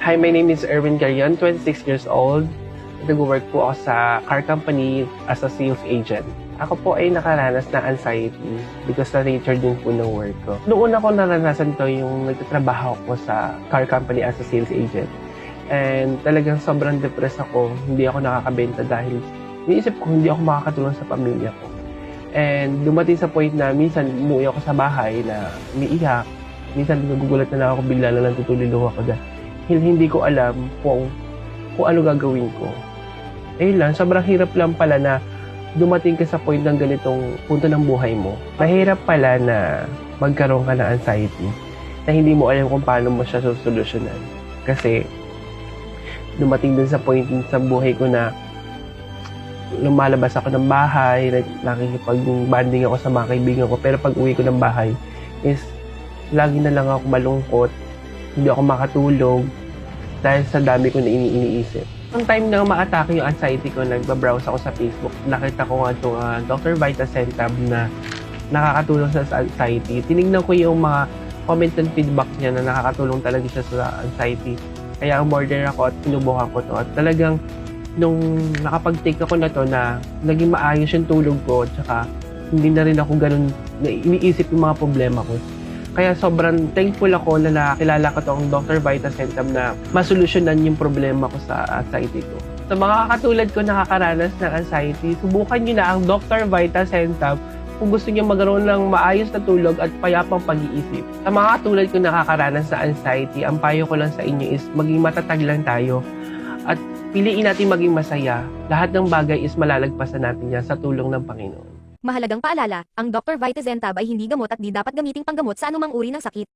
Hi, my name is Erwin Garion, 26 years old. Nag-work po ako sa car company as a sales agent. Ako po ay nakaranas ng anxiety because sa nature din po ng work ko. Noong una ko naranasan to yung nagtatrabaho ko sa car company as a sales agent. And talagang sobrang depressed ako. Hindi ako nakakabenta dahil iniisip ko hindi ako makakatulong sa pamilya ko. And dumating sa point na minsan umuwi ako sa bahay na umiiyak. Minsan nagugulat na lang ako, bigla na lang tutulilo ako dahil hindi ko alam kung ano gagawin ko. Ayun lang, sobrang hirap lang pala na dumating ka sa point ng ganitong punto ng buhay mo. Mahirap pala na magkaroon ka ng anxiety na hindi mo alam kung paano mo siya susolusyonan. Kasi dumating din sa point sa buhay ko na lumalabas ako ng bahay, nakikipag-banding ako sa mga kaibigan ko, pero pag uwi ko ng bahay is lagi na lang ako malungkot, hindi ako makatulog dahil sa dami ko na iniisip. Ang time na ma-atake yung anxiety ko, nagbabrowse ako sa Facebook. Nakita ko nga itong Dr. Vita Centab na nakakatulong sa anxiety. Tinignan ko yung mga comment and feedback niya na nakakatulong talaga siya sa anxiety. Kaya umorder ako at sinubukan ko to. At talagang nung nakapag-take ako na to na naging maayos yung tulog ko at saka hindi na rin ako ganun na iniisip yung mga problema ko. Kaya sobrang thankful ako na nakilala ko tong Dr. Vita Centab na masolusyonan yung problema ko sa anxiety ko. Sa mga katulad ko nakakaranas ng anxiety, subukan nyo na ang Dr. Vita Centab kung gusto nyo magkaroon ng maayos na tulog at payapang pag-iisip. Sa mga katulad ko nakakaranas sa anxiety, ang payo ko lang sa inyo is maging matatag lang tayo at piliin natin maging masaya. Lahat ng bagay is malalagpasan natin yan sa tulong ng Panginoon. Mahalagang paalala, ang Dr. Vita Zentab ay hindi gamot at di dapat gamiting panggamot sa anumang uri ng sakit.